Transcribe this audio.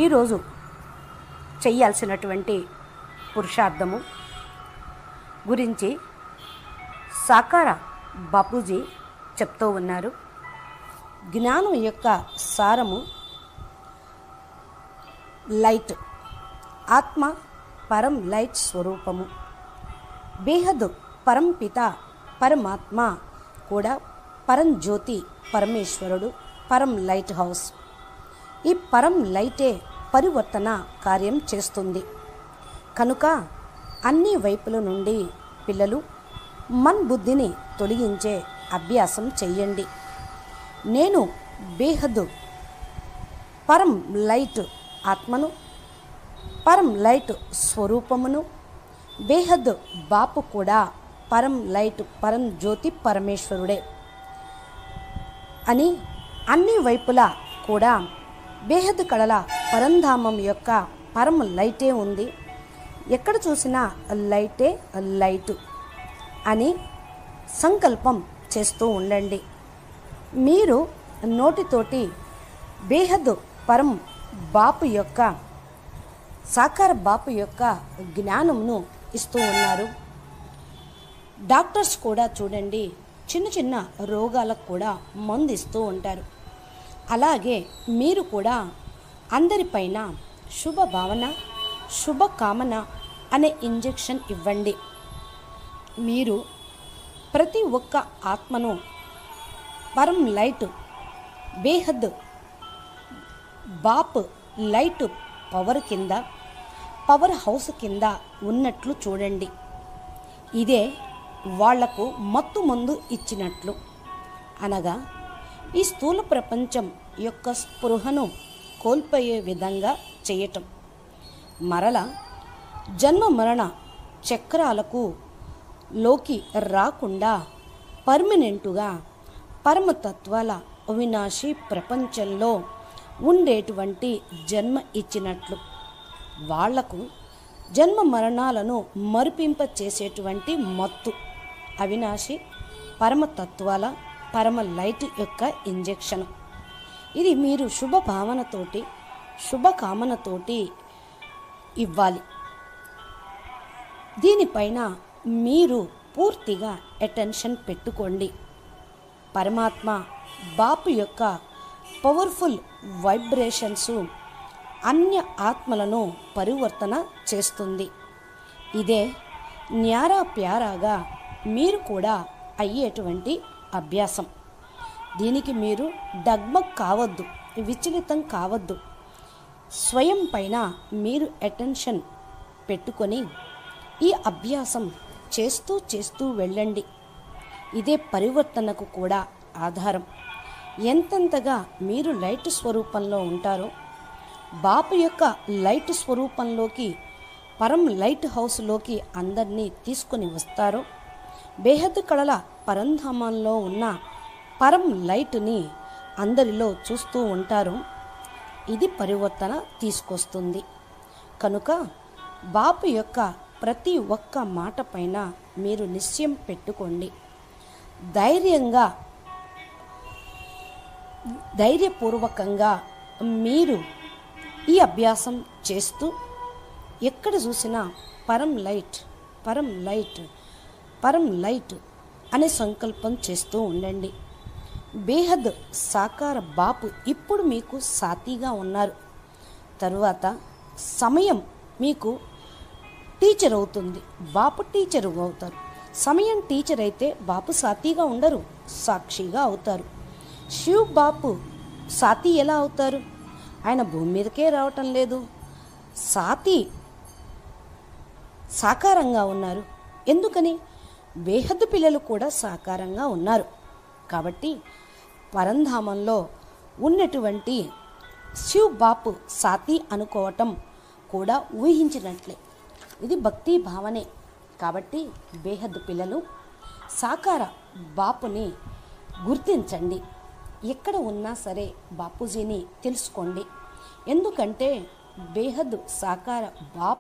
ఈరోజు చేయాల్సినటువంటి పురుషార్థము గురించి సాకార బాపూజీ చెప్తూ ఉన్నారు. జ్ఞానం యొక్క సారము లైట్, ఆత్మ పరం లైట్ స్వరూపము. బేహద్ పరంపిత పరమాత్మ కూడా పరం జ్యోతి పరమేశ్వరుడు, పరం లైట్ హౌస్. ఈ పరం లైటే పరివర్తన కార్యం చేస్తుంది. కనుక అన్ని వైపుల నుండి పిల్లలు మన్ బుద్ధిని తొలగించే అభ్యాసం చెయ్యండి. నేను బేహద్ పరం లైట్ ఆత్మను, పరం లైట్ స్వరూపమును. బేహద్ బాపు కూడా పరం లైట్ పరం జ్యోతి పరమేశ్వరుడే అని అన్ని వైపులా కూడా బేహద్ కళల పరంధామం యొక్క పరం లైటే ఉంది. ఎక్కడ చూసినా లైటే లైటు అని సంకల్పం చేస్తూ ఉండండి. మీరు నోటితోటి బేహద్ పరం బాపు యొక్క సాకార బాపు యొక్క జ్ఞానంను ఇస్తూ ఉన్నారు. డాక్టర్స్ కూడా చూడండి, చిన్న చిన్న రోగాలకు కూడా మందు ఇస్తూ ఉంటారు. అలాగే మీరు కూడా అందరిపైన శుభ భావన, శుభకామన అనే ఇంజెక్షన్ ఇవ్వండి. మీరు ప్రతి ఒక్క ఆత్మను పరం లైట్ బేహద్ బాప్ లైట్ పవర్ కింద, పవర్ హౌస్ కింద ఉన్నట్లు చూడండి. ఇదే వాళ్లకు మత్తు మందు ఇచ్చినట్లు, అనగా ఈ స్థూల ప్రపంచం యొక్క స్పృహను కోల్పోయే విధంగా చేయటం. మరల జన్మ మరణ చక్రాలకు లోకి రాకుండా పర్మనెంటుగా పరమతత్వాల అవినాశి ప్రపంచంలో ఉండేటువంటి జన్మ ఇచ్చినట్లు, వాళ్లకు జన్మ మరణాలను మరిపింప చేసేటువంటి మత్తు అవినాశి పరమతత్వాల పరమ లైట్ యొక్క ఇంజెక్షన్. ఇది మీరు శుభభావనతోటి, శుభకామనతోటి ఇవ్వాలి. దీనిపైన మీరు పూర్తిగా అటెన్షన్ పెట్టుకోండి. పరమాత్మ బాపు యొక్క పవర్ఫుల్ వైబ్రేషన్స్ అన్య ఆత్మలను పరివర్తన చేస్తుంది. ఇదే న్యారా ప్యారాగా మీరు కూడా అయ్యేటువంటి అభ్యాసం. దీనికి మీరు డగ్మగ్ కావద్దు, విచలితం కావద్దు. స్వయం పైన మీరు అటెన్షన్ పెట్టుకొని ఈ అభ్యాసం చేస్తూ చేస్తూ వెళ్ళండి. ఇదే పరివర్తనకు కూడా ఆధారం. ఎంతెంతగా మీరు లైట్ స్వరూపంలో ఉంటారో, బాపు యొక్క లైట్ స్వరూపంలోకి, పరం లైట్ హౌస్లోకి అందరినీ తీసుకొని వస్తారో, బేహద్ కళల పరంధామంలో ఉన్న పరం లైట్ని అందరిలో చూస్తూ ఉంటారు. ఇది పరివర్తన తీసుకొస్తుంది. కనుక బాపు యొక్క ప్రతి ఒక్క మాట పైన మీరు నిశ్చయం పెట్టుకోండి. ధైర్యపూర్వకంగా మీరు ఈ అభ్యాసం చేస్తూ ఎక్కడ చూసినా పరం లైట్, పరం లైట్, పరం లైట్ అనే సంకల్పం చేస్తూ ఉండండి. బేహద్ సాకార బాపు ఇప్పుడు మీకు సాతిగా ఉన్నారు. తరువాత సమయం మీకు టీచర్ అవుతుంది, బాపు టీచర్ అవుతారు. సమయం టీచర్ అయితే బాపు సాతిగా ఉండరు, సాక్షిగా అవుతారు. శివ్ బాపు సాతి ఎలా అవుతారు? ఆయన భూమి మీదకే రావటం లేదు, సాతి సాకారంగా ఉన్నారు. ఎందుకని? బేహద్ పిల్లలు కూడా సాకారంగా ఉన్నారు. కాబట్టి పరంధామంలో ఉన్నటువంటి శివ్ బాపు సాతి అనుకోవటం కూడా ఊహించినట్లే. ఇది భక్తి భావనే. కాబట్టి బేహద్ పిల్లలు సాకార బాపుని గుర్తించండి. ఎక్కడ ఉన్నా సరే బాపూజీని తెలుసుకోండి. ఎందుకంటే బేహద్ సాకార బాపు